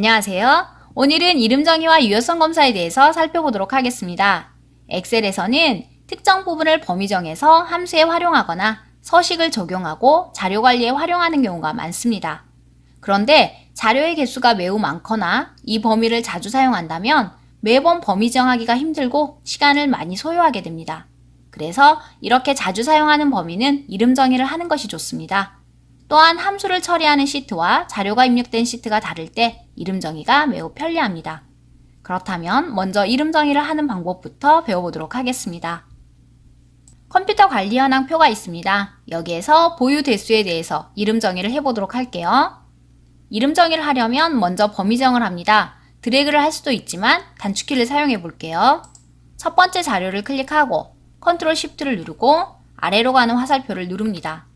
안녕하세요. 오늘은 이름 정의와 유효성 검사에 대해서 살펴보도록 하겠습니다. 엑셀에서는 특정 부분을 범위 정해서 함수에 활용하거나 서식을 적용하고 자료 관리에 활용하는 경우가 많습니다. 그런데 자료의 개수가 매우 많거나 이 범위를 자주 사용한다면 매번 범위 정하기가 힘들고 시간을 많이 소요하게 됩니다. 그래서 이렇게 자주 사용하는 범위는 이름 정의를 하는 것이 좋습니다. 또한 함수를 처리하는 시트와 자료가 입력된 시트가 다를 때 이름 정의가 매우 편리합니다. 그렇다면 먼저 이름 정의를 하는 방법부터 배워보도록 하겠습니다. 컴퓨터 관리 현황 표가 있습니다. 여기에서 보유 대수에 대해서 이름 정의를 해보도록 할게요. 이름 정의를 하려면 먼저 범위 정을 합니다. 드래그를 할 수도 있지만 단축키를 사용해 볼게요. 첫 번째 자료를 클릭하고 컨트롤 쉬프트를 누르고 아래로 가는 화살표를 누릅니다.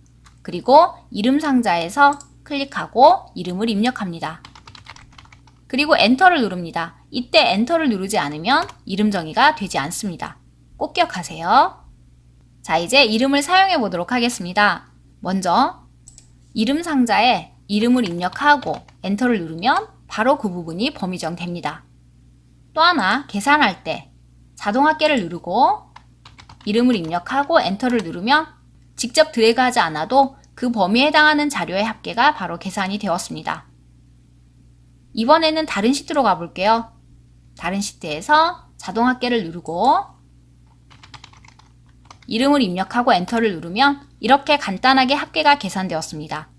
그리고 이름 상자에서 클릭하고 이름을 입력합니다. 그리고 엔터를 누릅니다. 이때 엔터를 누르지 않으면 이름 정의가 되지 않습니다. 꼭 기억하세요. 자, 이제 이름을 사용해 보도록 하겠습니다. 먼저 이름 상자에 이름을 입력하고 엔터를 누르면 바로 그 부분이 범위 정됩니다. 또 하나 계산할 때 자동 합계를 누르고 이름을 입력하고 엔터를 누르면 직접 드래그하지 않아도 그 범위에 해당하는 자료의 합계가 바로 계산이 되었습니다. 이번에는 다른 시트로 가볼게요. 다른 시트에서 자동 합계를 누르고 이름을 입력하고 엔터를 누르면 이렇게 간단하게 합계가 계산되었습니다.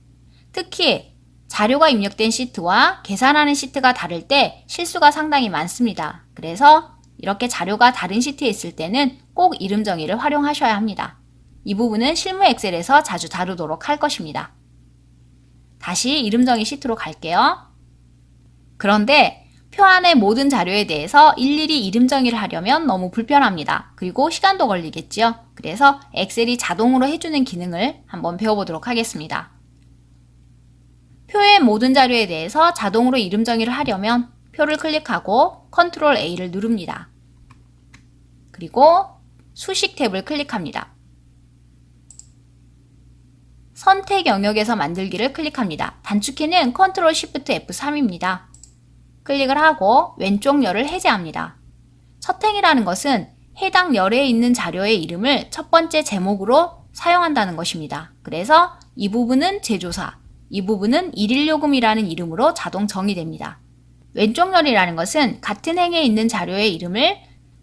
특히 자료가 입력된 시트와 계산하는 시트가 다를 때 실수가 상당히 많습니다. 그래서 이렇게 자료가 다른 시트에 있을 때는 꼭 이름 정의를 활용하셔야 합니다. 이 부분은 실무 엑셀에서 자주 다루도록 할 것입니다. 다시 이름 정의 시트로 갈게요. 그런데 표 안의 모든 자료에 대해서 일일이 이름 정의를 하려면 너무 불편합니다. 그리고 시간도 걸리겠지요. 그래서 엑셀이 자동으로 해주는 기능을 한번 배워보도록 하겠습니다. 표의 모든 자료에 대해서 자동으로 이름 정의를 하려면 표를 클릭하고 컨트롤 A를 누릅니다. 그리고 수식 탭을 클릭합니다. 선택 영역에서 만들기를 클릭합니다. 단축키는 컨트롤 쉬프트 F3입니다. 클릭을 하고 왼쪽 열을 해제합니다. 첫 행이라는 것은 해당 열에 있는 자료의 이름을 첫 번째 제목으로 사용한다는 것입니다. 그래서 이 부분은 제조사, 이 부분은 일일요금이라는 이름으로 자동 정의됩니다. 왼쪽 열이라는 것은 같은 행에 있는 자료의 이름을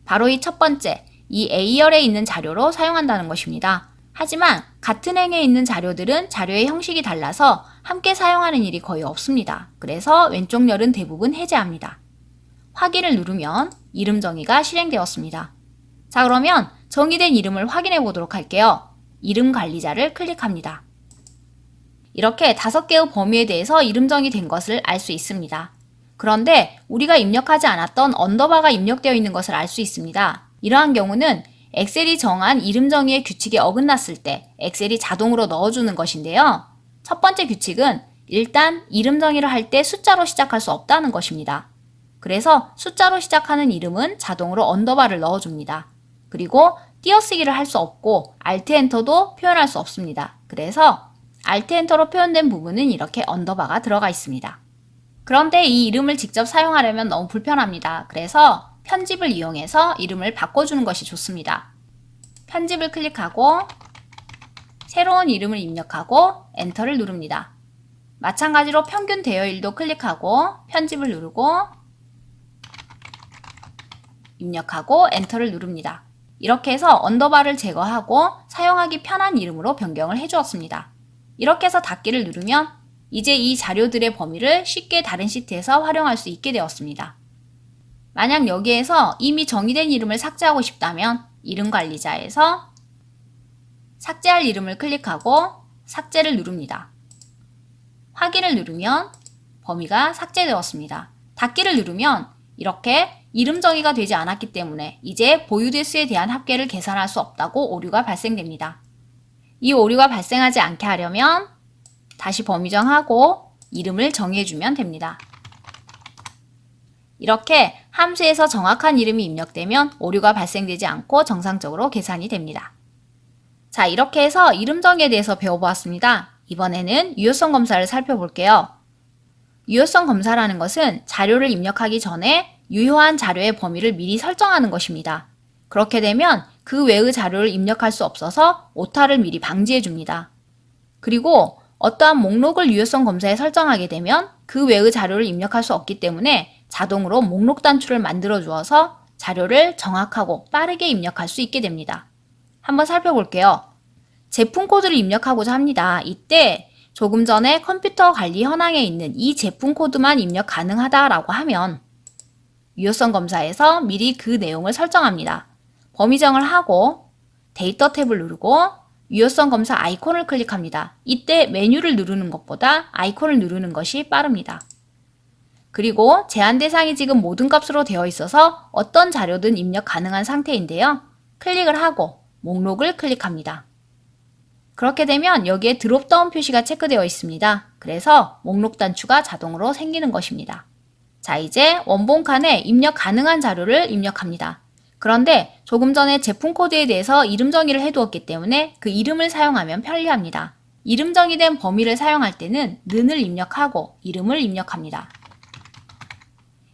바로 이 첫 번째, 이 A열에 있는 자료로 사용한다는 것입니다. 하지만 같은 행에 있는 자료들은 자료의 형식이 달라서 함께 사용하는 일이 거의 없습니다. 그래서 왼쪽 열은 대부분 해제합니다. 확인을 누르면 이름 정의가 실행되었습니다. 자, 그러면 정의된 이름을 확인해 보도록 할게요. 이름 관리자를 클릭합니다. 이렇게 5개의 범위에 대해서 이름 정의된 것을 알 수 있습니다. 그런데 우리가 입력하지 않았던 언더바가 입력되어 있는 것을 알 수 있습니다. 이러한 경우는 엑셀이 정한 이름 정의의 규칙에 어긋났을 때 엑셀이 자동으로 넣어주는 것인데요. 첫 번째 규칙은 일단 이름 정의를 할 때 숫자로 시작할 수 없다는 것입니다. 그래서 숫자로 시작하는 이름은 자동으로 언더바를 넣어줍니다. 그리고 띄어쓰기를 할 수 없고 Alt 엔터도 표현할 수 없습니다. 그래서 Alt 엔터로 표현된 부분은 이렇게 언더바가 들어가 있습니다. 그런데 이 이름을 직접 사용하려면 너무 불편합니다. 그래서 편집을 이용해서 이름을 바꿔주는 것이 좋습니다. 편집을 클릭하고 새로운 이름을 입력하고 엔터를 누릅니다. 마찬가지로 평균 대여일도 클릭하고 편집을 누르고 입력하고 엔터를 누릅니다. 이렇게 해서 언더바를 제거하고 사용하기 편한 이름으로 변경을 해주었습니다. 이렇게 해서 닫기를 누르면 이제 이 자료들의 범위를 쉽게 다른 시트에서 활용할 수 있게 되었습니다. 만약 여기에서 이미 정의된 이름을 삭제하고 싶다면 이름 관리자에서 삭제할 이름을 클릭하고 삭제를 누릅니다. 확인을 누르면 범위가 삭제되었습니다. 닫기를 누르면 이렇게 이름 정의가 되지 않았기 때문에 이제 보유 대수에 대한 합계를 계산할 수 없다고 오류가 발생됩니다. 이 오류가 발생하지 않게 하려면 다시 범위 정하고 이름을 정의해주면 됩니다. 이렇게 함수에서 정확한 이름이 입력되면 오류가 발생되지 않고 정상적으로 계산이 됩니다. 자, 이렇게 해서 이름 정의에 대해서 배워보았습니다. 이번에는 유효성 검사를 살펴볼게요. 유효성 검사라는 것은 자료를 입력하기 전에 유효한 자료의 범위를 미리 설정하는 것입니다. 그렇게 되면 그 외의 자료를 입력할 수 없어서 오타를 미리 방지해 줍니다. 그리고 어떠한 목록을 유효성 검사에 설정하게 되면 그 외의 자료를 입력할 수 없기 때문에 자동으로 목록 단추를 만들어 주어서 자료를 정확하고 빠르게 입력할 수 있게 됩니다. 한번 살펴볼게요. 제품 코드를 입력하고자 합니다. 이때 조금 전에 컴퓨터 관리 현황에 있는 이 제품 코드만 입력 가능하다라고 하면 유효성 검사에서 미리 그 내용을 설정합니다. 범위정을 하고 데이터 탭을 누르고 유효성 검사 아이콘을 클릭합니다. 이때 메뉴를 누르는 것보다 아이콘을 누르는 것이 빠릅니다. 그리고 제한 대상이 지금 모든 값으로 되어 있어서 어떤 자료든 입력 가능한 상태인데요. 클릭을 하고 목록을 클릭합니다. 그렇게 되면 여기에 드롭다운 표시가 체크되어 있습니다. 그래서 목록 단추가 자동으로 생기는 것입니다. 자, 이제 원본 칸에 입력 가능한 자료를 입력합니다. 그런데 조금 전에 제품 코드에 대해서 이름 정의를 해두었기 때문에 그 이름을 사용하면 편리합니다. 이름 정의된 범위를 사용할 때는 는을 입력하고 이름을 입력합니다.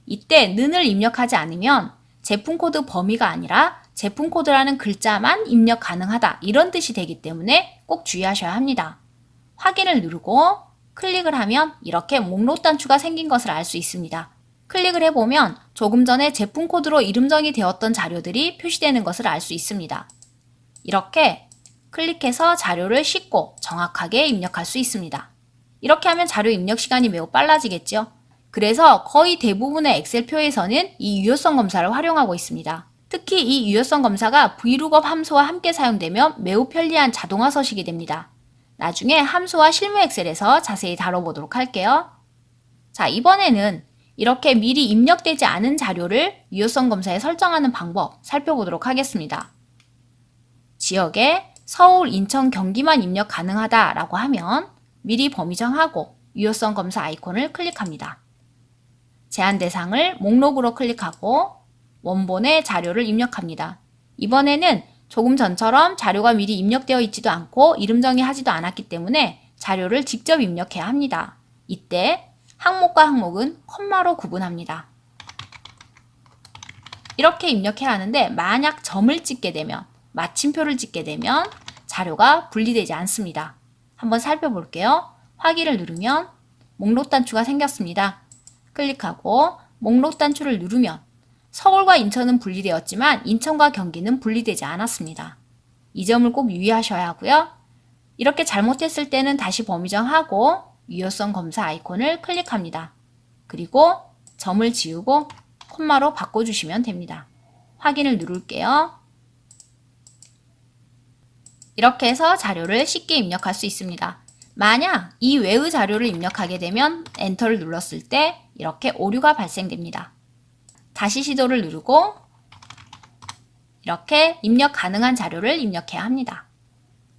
이때 는을 입력하지 않으면 제품 코드 범위가 아니라 제품 코드라는 글자만 입력 가능하다 이런 뜻이 되기 때문에 꼭 주의하셔야 합니다. 확인을 누르고 클릭을 하면 이렇게 목록 단추가 생긴 것을 알 수 있습니다. 클릭을 해보면 조금 전에 제품 코드로 이름 정의되었던 자료들이 표시되는 것을 알 수 있습니다. 이렇게 클릭해서 자료를 쉽고 정확하게 입력할 수 있습니다. 이렇게 하면 자료 입력 시간이 매우 빨라지겠죠. 그래서 거의 대부분의 엑셀표에서는 이 유효성 검사를 활용하고 있습니다. 특히 이 유효성 검사가 VLOOKUP 함수와 함께 사용되면 매우 편리한 자동화 서식이 됩니다. 나중에 함수와 실무 엑셀에서 자세히 다뤄보도록 할게요. 자, 이번에는 이렇게 미리 입력되지 않은 자료를 유효성 검사에 설정하는 방법 살펴보도록 하겠습니다. 지역에 서울, 인천, 경기만 입력 가능하다라고 하면 미리 범위 정하고 유효성 검사 아이콘을 클릭합니다. 제한 대상을 목록으로 클릭하고 원본의 자료를 입력합니다. 이번에는 조금 전처럼 자료가 미리 입력되어 있지도 않고 이름 정의하지도 않았기 때문에 자료를 직접 입력해야 합니다. 이때 항목과 항목은 콤마로 구분합니다. 이렇게 입력해야 하는데 만약 점을 찍게 되면, 마침표를 찍게 되면 자료가 분리되지 않습니다. 한번 살펴볼게요. 확인을 누르면 목록 단추가 생겼습니다. 클릭하고 목록 단추를 누르면 서울과 인천은 분리되었지만 인천과 경기는 분리되지 않았습니다. 이 점을 꼭 유의하셔야 하고요. 이렇게 잘못했을 때는 다시 범위 정하고 유효성 검사 아이콘을 클릭합니다. 그리고 점을 지우고 콤마로 바꿔주시면 됩니다. 확인을 누를게요. 이렇게 해서 자료를 쉽게 입력할 수 있습니다. 만약 이 외의 자료를 입력하게 되면 엔터를 눌렀을 때 이렇게 오류가 발생됩니다. 다시 시도를 누르고 이렇게 입력 가능한 자료를 입력해야 합니다.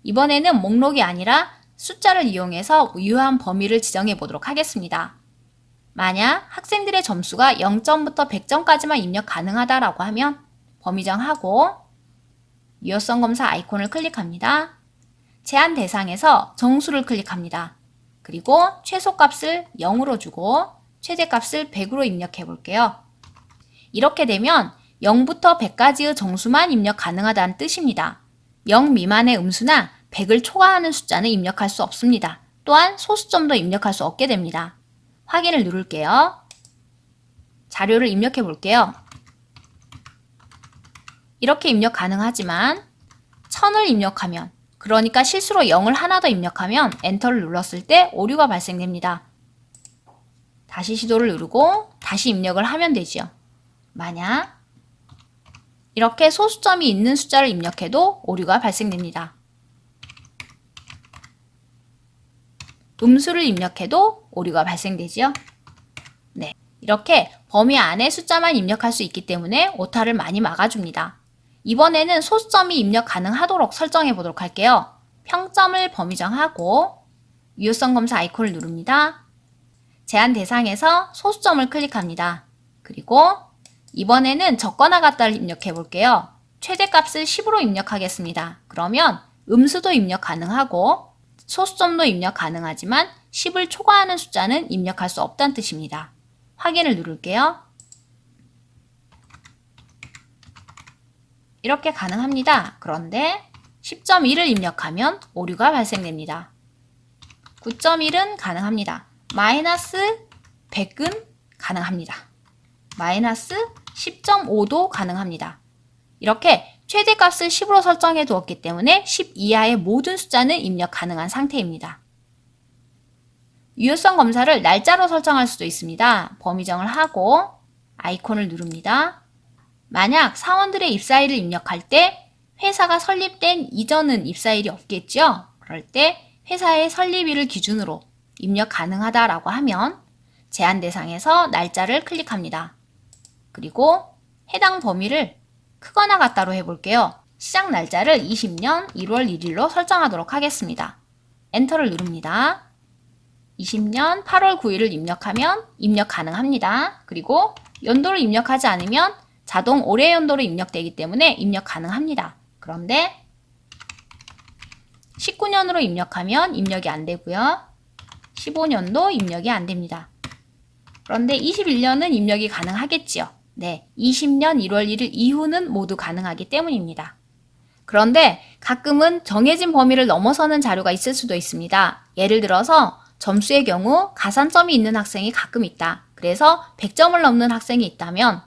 이번에는 목록이 아니라 숫자를 이용해서 유효한 범위를 지정해 보도록 하겠습니다. 만약 학생들의 점수가 0점부터 100점까지만 입력 가능하다라고 하면 범위 정하고 유효성 검사 아이콘을 클릭합니다. 제한 대상에서 정수를 클릭합니다. 그리고 최소값을 0으로 주고 최대값을 100으로 입력해 볼게요. 이렇게 되면 0부터 100까지의 정수만 입력 가능하다는 뜻입니다. 0 미만의 음수나 100을 초과하는 숫자는 입력할 수 없습니다. 또한 소수점도 입력할 수 없게 됩니다. 확인을 누를게요. 자료를 입력해 볼게요. 이렇게 입력 가능하지만 1000을 입력하면, 그러니까 실수로 0을 하나 더 입력하면 엔터를 눌렀을 때 오류가 발생됩니다. 다시 시도를 누르고 다시 입력을 하면 되지요. 만약 이렇게 소수점이 있는 숫자를 입력해도 오류가 발생됩니다. 음수를 입력해도 오류가 발생되지요. 네, 이렇게 범위 안에 숫자만 입력할 수 있기 때문에 오타를 많이 막아줍니다. 이번에는 소수점이 입력 가능하도록 설정해 보도록 할게요. 평점을 범위 정하고 유효성 검사 아이콘을 누릅니다. 제한 대상에서 소수점을 클릭합니다. 그리고 이번에는 적거나 같다를 입력해 볼게요. 최대값을 10으로 입력하겠습니다. 그러면 음수도 입력 가능하고 소수점도 입력 가능하지만 10을 초과하는 숫자는 입력할 수 없다는 뜻입니다. 확인을 누를게요. 이렇게 가능합니다. 그런데 10.1을 입력하면 오류가 발생됩니다. 9.1은 가능합니다. 마이너스 100은 가능합니다. 마이너스 10.5도 가능합니다. 이렇게 최대값을 10으로 설정해 두었기 때문에 10 이하의 모든 숫자는 입력 가능한 상태입니다. 유효성 검사를 날짜로 설정할 수도 있습니다. 범위정을 하고 아이콘을 누릅니다. 만약 사원들의 입사일을 입력할 때 회사가 설립된 이전은 입사일이 없겠죠? 그럴 때 회사의 설립일을 기준으로 입력 가능하다라고 하면 제한 대상에서 날짜를 클릭합니다. 그리고 해당 범위를 크거나 같다로 해볼게요. 시작 날짜를 20년 1월 1일로 설정하도록 하겠습니다. 엔터를 누릅니다. 20년 8월 9일을 입력하면 입력 가능합니다. 그리고 연도를 입력하지 않으면 자동 올해 연도로 입력되기 때문에 입력 가능합니다. 그런데 19년으로 입력하면 입력이 안 되고요. 15년도 입력이 안 됩니다. 그런데 21년은 입력이 가능하겠지요. 네, 20년 1월 1일 이후는 모두 가능하기 때문입니다. 그런데 가끔은 정해진 범위를 넘어서는 자료가 있을 수도 있습니다. 예를 들어서 점수의 경우 가산점이 있는 학생이 가끔 있다. 그래서 100점을 넘는 학생이 있다면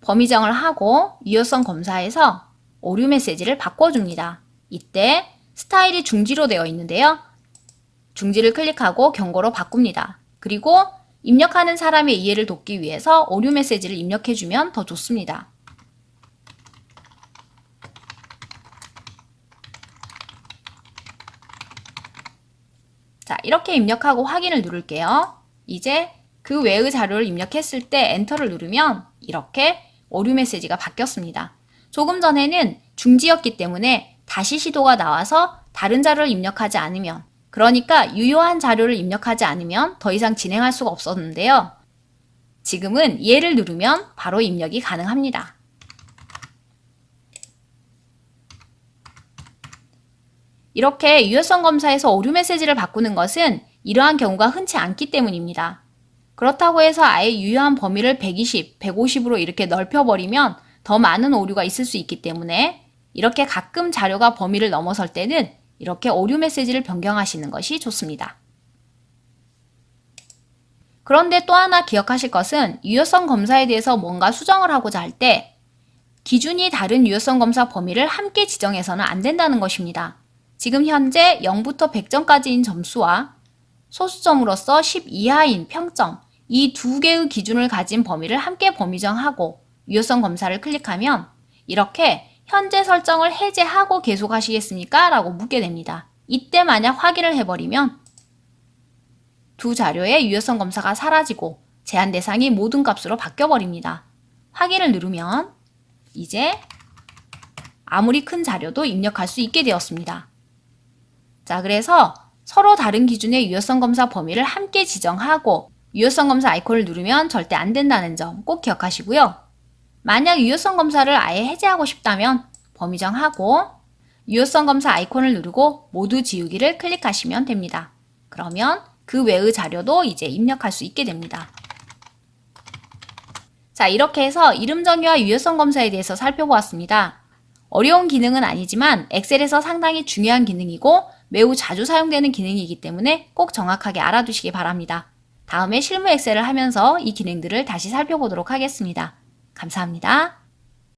범위정을 하고 유효성 검사에서 오류 메시지를 바꿔줍니다. 이때 스타일이 중지로 되어 있는데요. 중지를 클릭하고 경고로 바꿉니다. 그리고 입력하는 사람의 이해를 돕기 위해서 오류 메시지를 입력해주면 더 좋습니다. 자, 이렇게 입력하고 확인을 누를게요. 이제 그 외의 자료를 입력했을 때 엔터를 누르면 이렇게 오류 메시지가 바뀌었습니다. 조금 전에는 중지였기 때문에 다시 시도가 나와서 다른 자료를 입력하지 않으면, 그러니까 유효한 자료를 입력하지 않으면 더 이상 진행할 수가 없었는데요. 지금은 얘를 누르면 바로 입력이 가능합니다. 이렇게 유효성 검사에서 오류 메시지를 바꾸는 것은 이러한 경우가 흔치 않기 때문입니다. 그렇다고 해서 아예 유효한 범위를 120, 150으로 이렇게 넓혀버리면 더 많은 오류가 있을 수 있기 때문에 이렇게 가끔 자료가 범위를 넘어설 때는 이렇게 오류 메시지를 변경하시는 것이 좋습니다. 그런데 또 하나 기억하실 것은 유효성 검사에 대해서 뭔가 수정을 하고자 할 때 기준이 다른 유효성 검사 범위를 함께 지정해서는 안 된다는 것입니다. 지금 현재 0부터 100점까지인 점수와 소수점으로서 10 이하인 평점, 이 두 개의 기준을 가진 범위를 함께 범위정하고 유효성 검사를 클릭하면 이렇게 현재 설정을 해제하고 계속하시겠습니까? 라고 묻게 됩니다. 이때 만약 확인을 해버리면 두 자료의 유효성 검사가 사라지고 제한 대상이 모든 값으로 바뀌어버립니다. 확인을 누르면 이제 아무리 큰 자료도 입력할 수 있게 되었습니다. 자, 그래서 서로 다른 기준의 유효성 검사 범위를 함께 지정하고 유효성 검사 아이콘을 누르면 절대 안 된다는 점 꼭 기억하시고요. 만약 유효성 검사를 아예 해제하고 싶다면 범위정하고 유효성 검사 아이콘을 누르고 모두 지우기를 클릭하시면 됩니다. 그러면 그 외의 자료도 이제 입력할 수 있게 됩니다. 자, 이렇게 해서 이름 정의와 유효성 검사에 대해서 살펴보았습니다. 어려운 기능은 아니지만 엑셀에서 상당히 중요한 기능이고 매우 자주 사용되는 기능이기 때문에 꼭 정확하게 알아두시기 바랍니다. 다음에 실무 엑셀을 하면서 이 기능들을 다시 살펴보도록 하겠습니다. 감사합니다.